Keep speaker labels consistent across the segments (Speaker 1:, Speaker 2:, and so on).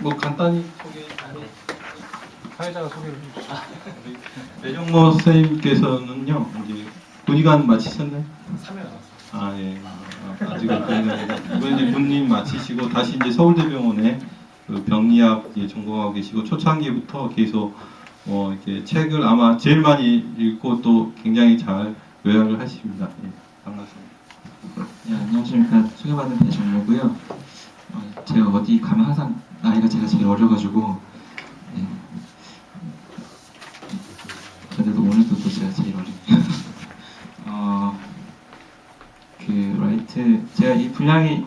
Speaker 1: 뭐 간단히 사회자가 소개를 해주시죠.
Speaker 2: 배정모 선생님께서는요, 이제 군의관 마치셨나요?
Speaker 1: 3회 나왔어요.
Speaker 2: 아, 예. 아직은 군의관이다. 이번 이제 군인 마치시고 다시 이제 서울대병원에 그 병리학 이제 전공하고 계시고 초창기부터 계속 이렇게 책을 아마 제일 많이 읽고 또 굉장히 잘 요약을 하십니다. 예, 반갑습니다.
Speaker 3: 네, 안녕하십니까. 소개받은 배정모고요. 제가 어디 가면 항상 나이가 제가 제일 어려가지고 네. 그래도 오늘도 또 제가 제일 어리네요. 제가 이 분량이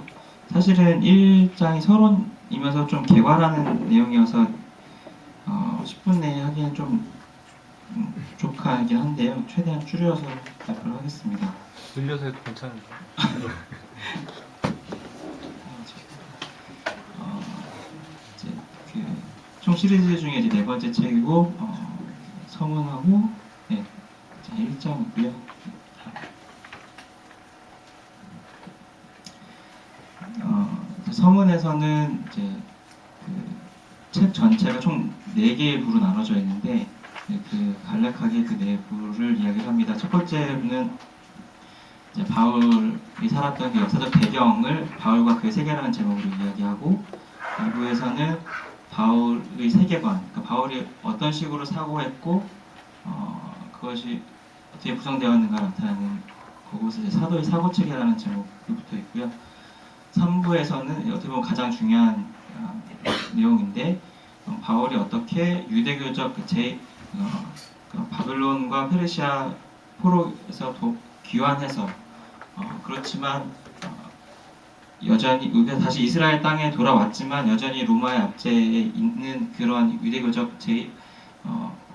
Speaker 3: 사실은 1장이 서론이면서 좀 개괄하는 내용이어서 10분 내에 하기는 좀 족하긴 한데요. 최대한 줄여서 발표를 하겠습니다.
Speaker 1: 늘려서 해도 괜찮은데.
Speaker 3: 이제 총 시리즈 중에 이제 네 번째 책이고 서문하고 네, 1장이고요. 서문에서는 이제 그 책 전체가 총 4개의 부로 나눠져 있는데 간략하게 그 네 부를 이야기를 합니다. 첫 번째 부는 이제 바울이 살았던 그 역사적 배경을 바울과 그의 세계라는 제목으로 이야기하고, 2부에서는 바울의 세계관, 그러니까 바울이 어떤 식으로 사고했고 그것이 어떻게 구성되었는가 나타나는 그곳에 이제 사도의 사고체계라는 제목이 붙어 있고요. 3부에서는 어떻게 보면 가장 중요한 내용인데 바울이 어떻게 유대교적 바벨론과 페르시아 포로에서 귀환해서 그렇지만 여전히 다시 이스라엘 땅에 돌아왔지만 여전히 로마의 압제에 있는 그런 유대교적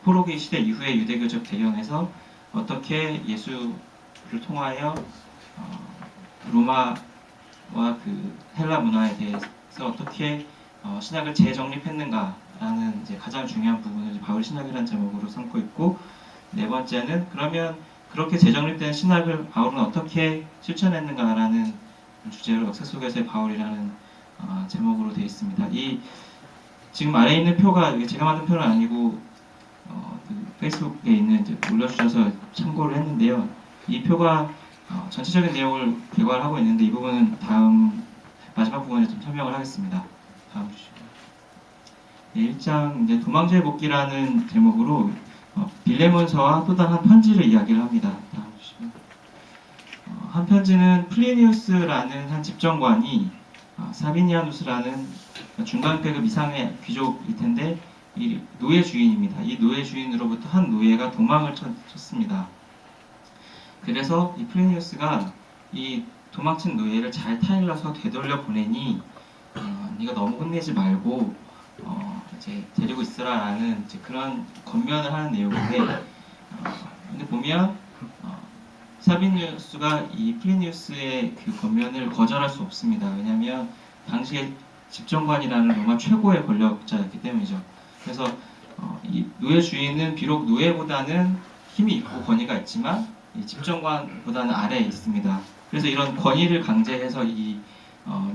Speaker 3: 포로기 시대 이후의 유대교적 배경에서 어떻게 예수를 통하여 로마와 그 헬라 문화에 대해서 어떻게 신학을 재정립했는가라는 이제 가장 중요한 부분을 바울 신학이라는 제목으로 삼고 있고, 네 번째는 그러면 그렇게 재정립된 신학을 바울은 어떻게 실천했는가라는 주제로 역사 속에서의 바울이라는 제목으로 되어 있습니다. 이 지금 아래에 있는 표가 제가 만든 표는 아니고 그 페이스북에 있는 이제 올려주셔서 참고를 했는데요. 이 표가 전체적인 내용을 개괄하고 있는데 이 부분은 다음 마지막 부분에 좀 설명을 하겠습니다. 다음 주시고. 네, 1장 이제 도망자의 복귀라는 제목으로 빌레몬서와 또 다른 한 편지를 이야기를 합니다. 다음 주시고. 한 편지는 플리니우스라는 한 집정관이 사비니아누스라는 중간계급 이상의 귀족일 텐데 이 노예 주인입니다. 이 노예 주인으로부터 한 노예가 도망을 쳤습니다. 그래서 이 플리니우스가 이 도망친 노예를 잘 타일러서 되돌려 보내니 네가 너무 혼내지 말고 이제 데리고 있으라라는 이제 그런 권면을 하는 내용인데 근데 보면 사비니우스가 이 플리니우스의 그 권면을 거절할 수 없습니다. 왜냐하면 당시에 집정관이라는 로마 최고의 권력자였기 때문이죠. 그래서 이 노예 주인은 비록 노예보다는 힘이 있고 권위가 있지만 이 집정관보다는 아래에 있습니다. 그래서 이런 권위를 강제해서 이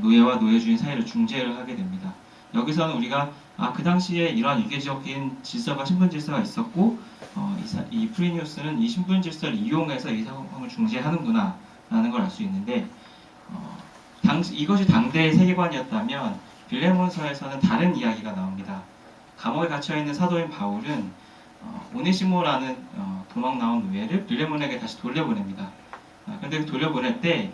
Speaker 3: 노예와 노예 주인 사이를 중재를 하게 됩니다. 여기서는 우리가 그 당시에 이러한 유계적인 질서가 신분 질서가 있었고 이 플리니우스는 이 신분 질서를 이용해서 이 상황을 중재하는구나 라는 걸 알 수 있는데 이것이 당대의 세계관이었다면 빌레몬서에서는 다른 이야기가 나옵니다. 감옥에 갇혀있는 사도인 바울은 오네시모라는 도망 나온 노예를 빌레몬에게 다시 돌려보냅니다. 근데 돌려보낼 때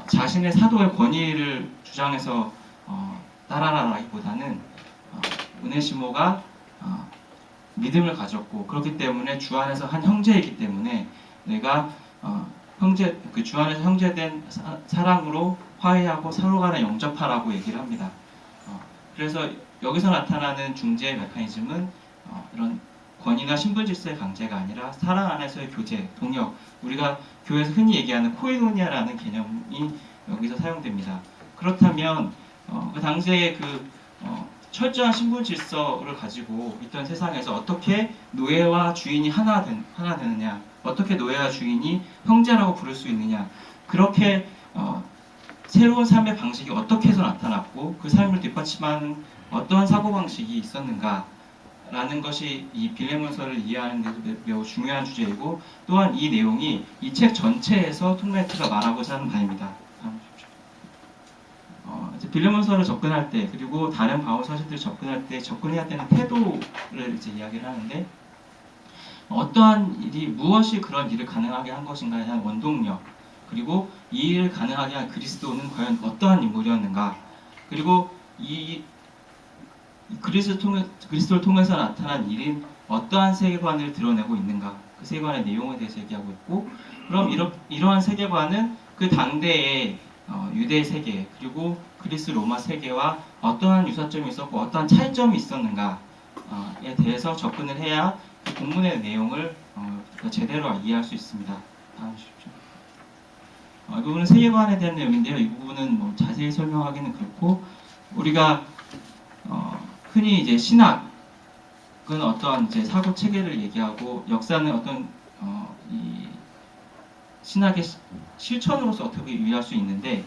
Speaker 3: 자신의 사도의 권위를 주장해서 따라라기보다는 오네시모가 믿음을 가졌고 그렇기 때문에 주 안에서 한 형제이기 때문에 내가 주 안에서 형제된 사랑으로 화해하고 서로 간에 영접하라고 얘기를 합니다. 그래서 여기서 나타나는 중재의 메커니즘은 이런 권위나 신분 질서의 강제가 아니라 사랑 안에서의 교제, 동역, 우리가 교회에서 흔히 얘기하는 코이노니아라는 개념이 여기서 사용됩니다. 그렇다면 그 당시에 철저한 신분 질서를 가지고 있던 세상에서 어떻게 노예와 주인이 하나 되느냐, 어떻게 노예와 주인이 형제라고 부를 수 있느냐, 그렇게 새로운 삶의 방식이 어떻게 해서 나타났고 그 삶을 뒷받침하는 어떠한 사고방식이 있었는가라는 것이 이 빌레몬서를 이해하는 데도 매우 중요한 주제이고, 또한 이 내용이 이 책 전체에서 톰라이트가 말하고자 하는 바입니다. 다음 주십시오. 이제 빌레몬서를 접근할 때, 그리고 다른 바울 서신들을 접근할 때 접근해야 되는 태도를 이제 이야기를 하는데, 어떠한 일이, 무엇이 그런 일을 가능하게 한 것인가에 대한 원동력, 그리고 이 일을 가능하게 한 그리스도는 과연 어떠한 인물이었는가, 그리고 이 그리스도를 통해서 나타난 일인 어떠한 세계관을 드러내고 있는가, 그 세계관의 내용에 대해서 얘기하고 있고, 그럼 이러한 세계관은 그 당대의 유대 세계, 그리고 그리스 로마 세계와 어떠한 유사점이 있었고 어떠한 차이점이 있었는가에 대해서 접근을 해야 그 본문의 내용을 제대로 이해할 수 있습니다. 다음 주십시오. 이 부분은 세계관에 대한 내용인데요. 이 부분은 뭐 자세히 설명하기는 그렇고, 우리가 흔히 이제 신학은 어떠한 이제 사고 체계를 얘기하고, 역사는 어떤 이 신학의 실천으로서 어떻게 이해할 수 있는데,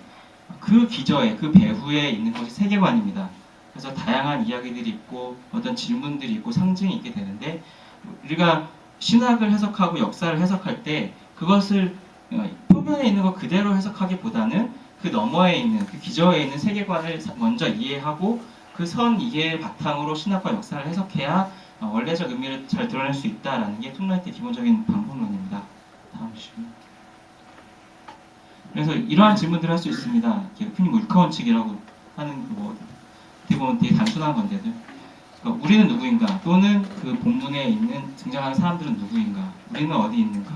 Speaker 3: 그 기저에, 그 배후에 있는 것이 세계관입니다. 그래서 다양한 이야기들이 있고 어떤 질문들이 있고 상징이 있게 되는데, 우리가 신학을 해석하고 역사를 해석할 때 그것을 표면에 있는 것 그대로 해석하기보다는 그 너머에 있는, 그 기저에 있는 세계관을 먼저 이해하고 그 선 이해를 바탕으로 신학과 역사를 해석해야 원래적 의미를 잘 드러낼 수 있다라는 게 톰라이트의 기본적인 방법론입니다. 다음 주시고요. 그래서 이러한 질문들을 할 수 있습니다. 흔히 뭐 육하원칙이라고 하는 뭐 어떻게 보면 되게 단순한 건데도, 그러니까 우리는 누구인가, 또는 그 본문에 있는 등장하는 사람들은 누구인가, 우리는 어디 있는가,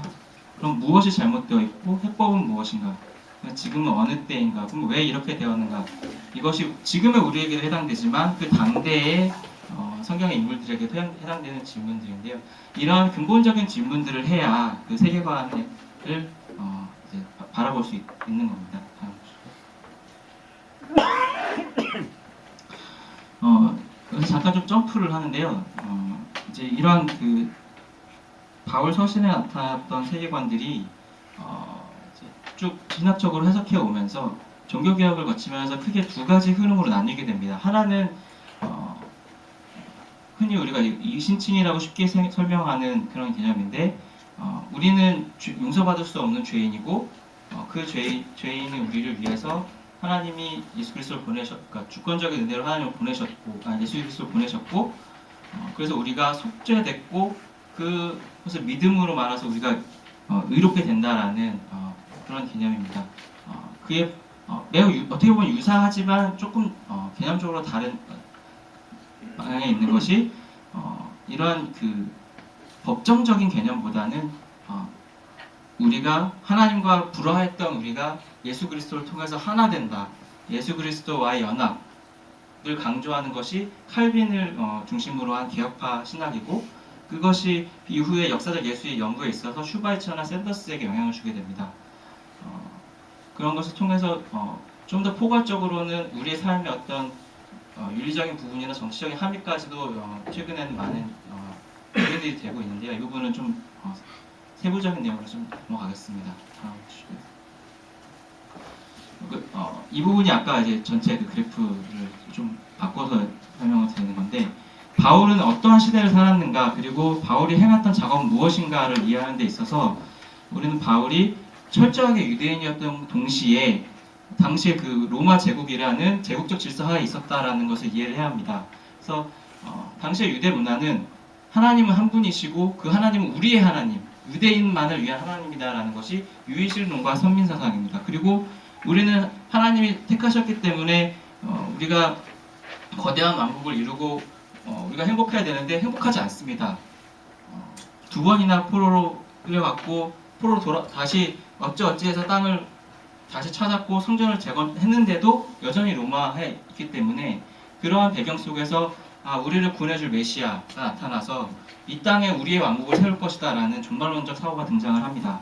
Speaker 3: 그럼 무엇이 잘못되어 있고 해법은 무엇인가, 그러니까 지금은 어느 때인가, 그럼 왜 이렇게 되었는가, 이것이 지금의 우리에게도 해당되지만 그 당대의 성경의 인물들에게도 해당되는 질문들인데요. 이러한 근본적인 질문들을 해야 그 세계관을 이제 바라볼 수 있는 겁니다. 그래서 잠깐 좀 점프를 하는데요. 이제 이러한 그 바울 서신에 나타났던 세계관들이 이제 쭉 신학적으로 해석해 오면서 종교개혁을 거치면서 크게 두 가지 흐름으로 나뉘게 됩니다. 하나는 흔히 우리가 이신칭이라고 쉽게 설명하는 그런 개념인데, 우리는 용서받을 수 없는 죄인이고, 그 죄인이 우리를 위해서 하나님이 예수 그리스도를 그러니까 주권적인 은혜로 하나님을 예수 그리스도를 보내셨고, 그래서 우리가 속죄됐고, 그것을 믿음으로 말해서 우리가 의롭게 된다라는 그런 개념입니다. 그게 매우 어떻게 보면 유사하지만 조금 개념적으로 다른 방향에 있는 것이, 이러한 그 법정적인 개념보다는 우리가 하나님과 불화했던 우리가 예수 그리스도를 통해서 하나 된다, 예수 그리스도와의 연합을 강조하는 것이 칼빈을 중심으로 한 개혁파 신학이고, 그것이 이후에 역사적 예수의 연구에 있어서 슈바이처나 샌더스에게 영향을 주게 됩니다. 그런 것을 통해서 좀 더 포괄적으로는 우리의 삶의 어떤 윤리적인 부분이나 정치적인 함의까지도 최근에는 많은 논의들이 되고 있는데요. 이 부분은 좀 세부적인 내용으로 좀 넘어가겠습니다. 다음 주시고요. 이 부분이 아까 이제 전체 그 그래프를 좀 바꿔서 설명을 드리는 건데, 바울은 어떠한 시대를 살았는가, 그리고 바울이 행했던 작업은 무엇인가를 이해하는 데 있어서 우리는 바울이 철저하게 유대인이었던 동시에 당시에 그 로마 제국이라는 제국적 질서 하에 있었다라는 것을 이해를 해야 합니다. 그래서 당시의 유대 문화는 하나님은 한 분이시고 그 하나님은 우리의 하나님, 유대인만을 위한 하나님이다라는 것이 유의신론과 선민사상입니다. 그리고 우리는 하나님이 택하셨기 때문에 우리가 거대한 왕국을 이루고 우리가 행복해야 되는데 행복하지 않습니다. 두 번이나 포로로 끌려갔고, 포로로 다시 어찌어찌해서 땅을 다시 찾았고 성전을 재건했는데도 여전히 로마에 있기 때문에, 그러한 배경 속에서 우리를 구원해줄 메시아가 나타나서 이 땅에 우리의 왕국을 세울 것이다 라는 종말론적 사고가 등장을 합니다.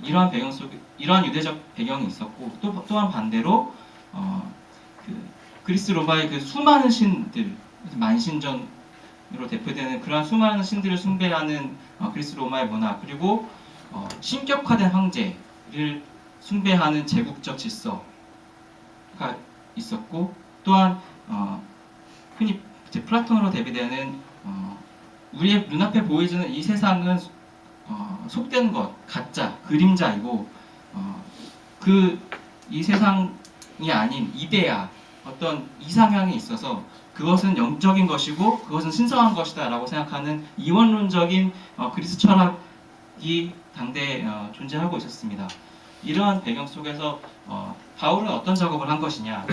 Speaker 3: 이러한 배경 속에, 이러한 유대적 배경이 있었고, 또한 반대로 그리스 로마의 그 수많은 신들, 만신전으로 대표되는 그러한 수많은 신들을 숭배하는 그리스 로마의 문화, 그리고 신격화된 황제를 숭배하는 제국적 질서가 있었고, 또한 흔히 이제 플라톤으로 대비되는 우리의 눈앞에 보이지는 이 세상은 속된 것, 가짜, 그림자이고 이 세상이 아닌 이데아, 어떤 이상향이 있어서 그것은 영적인 것이고 그것은 신성한 것이다 라고 생각하는 이원론적인 그리스 철학이 당대에 존재하고 있었습니다. 이러한 배경 속에서 바울은 어떤 작업을 한 것이냐,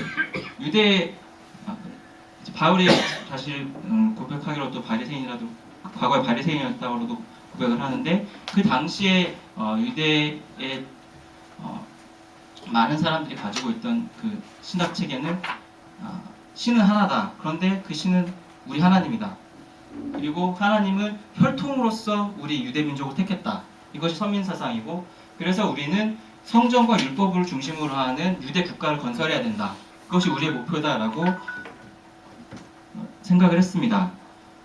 Speaker 3: 바울이 사실 고백하기로 또 바리새인이라도 과거에 바리새인이었다고도 고백을 하는데, 그 당시에 유대의 많은 사람들이 가지고 있던 그 신학 체계는 신은 하나다. 그런데 그 신은 우리 하나님이다. 그리고 하나님은 혈통으로서 우리 유대 민족을 택했다. 이것이 선민 사상이고, 그래서 우리는 성전과 율법을 중심으로 하는 유대 국가를 건설해야 된다. 그것이 우리의 목표다라고 생각을 했습니다.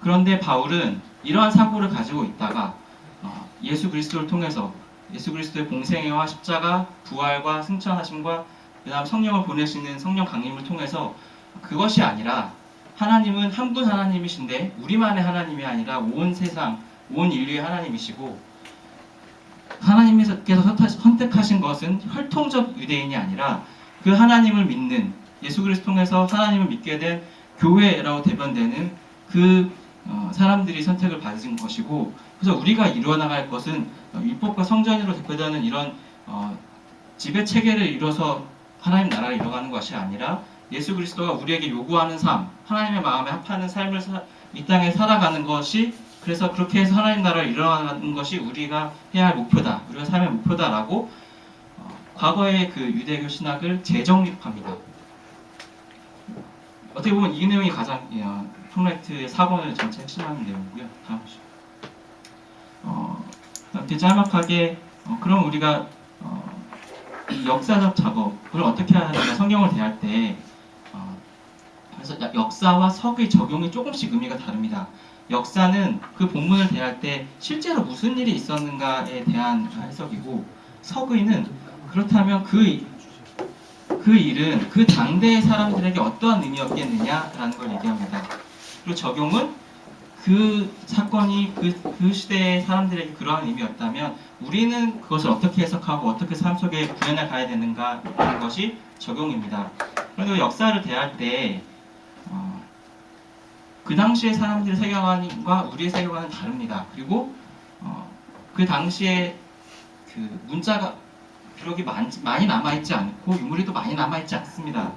Speaker 3: 그런데 바울은 이러한 사고를 가지고 있다가 예수 그리스도를 통해서 예수 그리스도의 공생애와 십자가, 부활과 승천하심과 그 다음 성령을 보내시는 성령 강림을 통해서 그것이 아니라 하나님은 한 분 하나님이신데 우리만의 하나님이 아니라 온 세상, 온 인류의 하나님이시고, 하나님께서 선택하신 것은 혈통적 유대인이 아니라 그 하나님을 믿는, 예수 그리스도 통해서 하나님을 믿게 된 교회라고 대변되는 그 사람들이 선택을 받은 것이고, 그래서 우리가 이루어나갈 것은 율법과 성전으로 대표되는 이런 지배 체계를 이뤄서 하나님 나라를 이뤄가는 것이 아니라 예수 그리스도가 우리에게 요구하는 삶, 하나님의 마음에 합하는 삶을 이 땅에 살아가는 것이, 그래서 그렇게 해서 하나님 나라를 이뤄가는 것이 우리가 해야 할 목표다, 우리가 삶의 목표다라고 과거의 그 유대교 신학을 재정립합니다. 어떻게 보면 이 내용이 가장 톰라이트의 사본을 전체 핵심하는 내용이고요. 다음 보시죠. 이렇게 짤막하게 그럼 우리가 이 역사적 작업을 어떻게 해야 하느냐, 성경을 대할 때 그래서 역사와 석의 적용이 조금씩 의미가 다릅니다. 역사는 그 본문을 대할 때 실제로 무슨 일이 있었는가에 대한 해석이고, 석의는 그렇다면 그 일은 그 당대의 사람들에게 어떠한 의미였겠느냐라는 걸 얘기합니다. 그리고 적용은 그 사건이 그 시대의 사람들에게 그러한 의미였다면 우리는 그것을 어떻게 해석하고 어떻게 삶 속에 구현해 가야 되는가 하는 것이 적용입니다. 그런데 역사를 대할 때 그 당시의 사람들의 세계관과 우리의 세계관은 다릅니다. 그리고 그 당시에 그 문자가 기록이 많이 남아있지 않고 유물이 또 많이 남아있지 않습니다.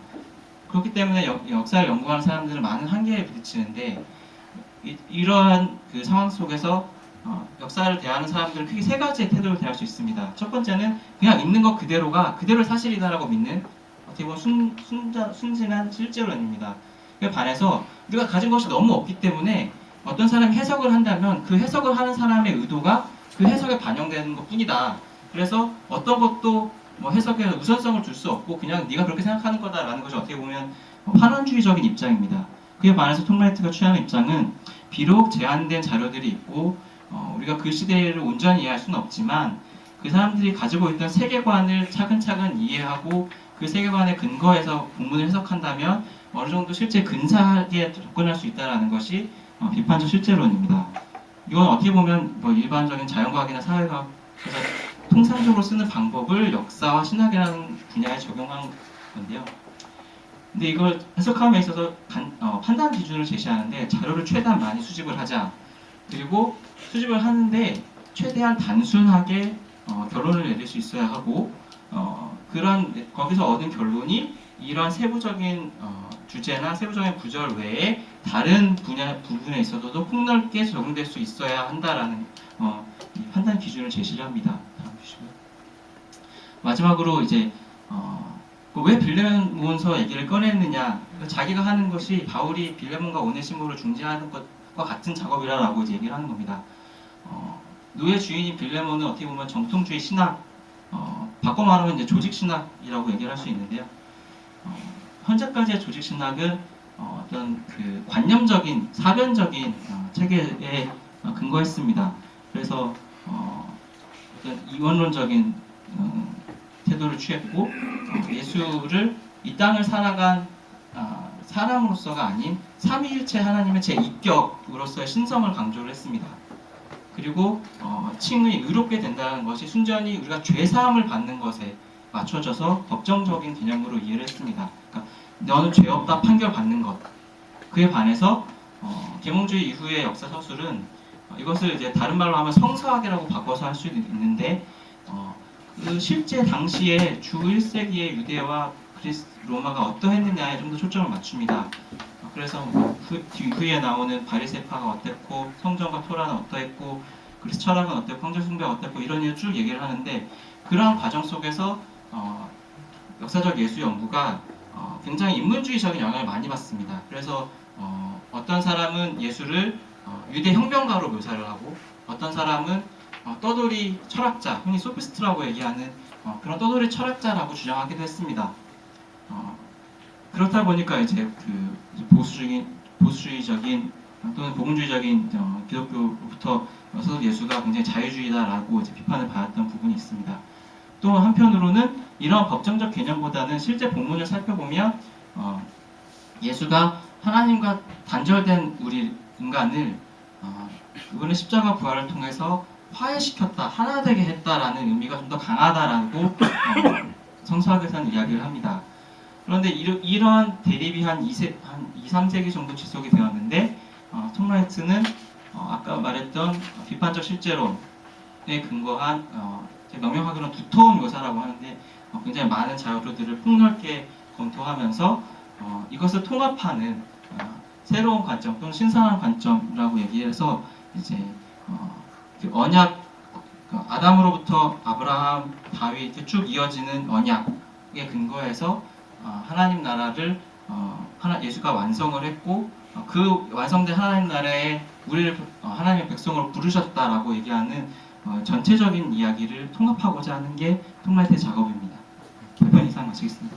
Speaker 3: 그렇기 때문에 역사를 연구하는 사람들은 많은 한계에 부딪히는데, 이러한 그 상황 속에서 역사를 대하는 사람들은 크게 세 가지의 태도를 대할 수 있습니다. 첫 번째는 그냥 있는 것 그대로가 그대로 사실이다라고 믿는, 어떻게 보면 순진한 실제론입니다. 그에 반해서 우리가 가진 것이 너무 없기 때문에 어떤 사람이 해석을 한다면 그 해석을 하는 사람의 의도가 그 해석에 반영되는 것 뿐이다. 그래서 어떤 것도 해석에 우선성을 줄 수 없고 그냥 네가 그렇게 생각하는 거다라는 것이 어떻게 보면 판원주의적인 입장입니다. 그에 반해서 톰라이트가 취하는 입장은 비록 제한된 자료들이 있고 우리가 그 시대를 온전히 이해할 수는 없지만 그 사람들이 가지고 있던 세계관을 차근차근 이해하고 그 세계관에 근거해서 본문을 해석한다면 어느 정도 실제 근사하게 접근할 수 있다는 것이 비판적 실제론입니다. 이건 어떻게 보면 일반적인 자연과학이나 사회과학에서 통상적으로 쓰는 방법을 역사와 신학이라는 분야에 적용한 건데요. 근데 이걸 해석함에 있어서 판단 기준을 제시하는데, 자료를 최대한 많이 수집을 하자. 그리고 수집을 하는데 최대한 단순하게 결론을 내릴 수 있어야 하고, 거기서 얻은 결론이 이러한 세부적인 주제나 세부적인 구절 외에 다른 부분에 있어서도 폭넓게 적용될 수 있어야 한다라는 판단 기준을 제시를 합니다. 다음 주시고요. 마지막으로 이제 왜 빌레몬서 얘기를 꺼냈느냐, 자기가 하는 것이 바울이 빌레몬과 오네시모를 중재하는 것과 같은 작업이라고 이제 얘기를 하는 겁니다. 노예 주인인 빌레몬은 어떻게 보면 정통주의 신학, 바꿔 말하면 이제 조직 신학이라고 얘기를 할 수 있는데요. 현재까지의 조직 신학은 어떤 그 관념적인 사변적인 체계에 근거했습니다. 그래서 어떤 이원론적인 태도를 취했고, 예수를 이 땅을 살아간 사람으로서가 아닌 삼위일체 하나님의 제2격으로서의 신성을 강조를 했습니다. 그리고 칭의 의롭게 된다는 것이 순전히 우리가 죄사함을 받는 것에 맞춰져서 법정적인 개념으로 이해를 했습니다. 그러니까 너는 죄 없다 판결받는 것. 그에 반해서 계몽주의 이후의 역사 서술은 이것을 이제 다른 말로 하면 성서학이라고 바꿔서 할 수도 있는데 그 실제 당시에 주 1세기의 유대와 로마가 어떠했느냐에 좀 더 초점을 맞춥니다. 그래서 뒤에 나오는 바리새파가 어땠고 성전과 토라는 어떠했고 그리스 철학은 어땠고 황제 숭배가 어땠고 이런 일을 쭉 얘기를 하는데 그러한 과정 속에서 역사적 예수 연구가 굉장히 인문주의적인 영향을 많이 받습니다. 그래서 어떤 사람은 예수를 유대 혁명가로 묘사를 하고 어떤 사람은 떠돌이 철학자, 흔히 소피스트라고 얘기하는 그런 떠돌이 철학자라고 주장하기도 했습니다. 그렇다 보니까 이제 보수주의적인 또는 복음주의적인 기독교로부터 서서 예수가 굉장히 자유주의다라고 이제 비판을 받았던 부분이 있습니다. 또 한편으로는 이런 법정적 개념보다는 실제 본문을 살펴보면 예수가 하나님과 단절된 우리 인간을 그분의 십자가 부활을 통해서 화해시켰다, 하나 되게 했다라는 의미가 좀 더 강하다라고 성서학에서는 이야기를 합니다. 그런데 이러한 대립이 한 2, 3세기 정도 지속이 되었는데 톰 라이트는 아까 말했던 비판적 실제론에 근거한 명명하기로는 두터운 묘사라고 하는데 굉장히 많은 자료들을 폭넓게 검토하면서 이것을 통합하는 새로운 관점 또는 신선한 관점이라고 얘기해서 이제 그 언약 아담으로부터 아브라함, 다윗 이렇게 쭉 이어지는 언약에 근거해서 하나님 나라를 예수가 완성을 했고 그 완성된 하나님 나라에 우리를 하나님의 백성으로 부르셨다라고 얘기하는 전체적인 이야기를 통합하고자 하는 게 톰 라이트의 작업입니다. 100번 이상 마치겠습니다.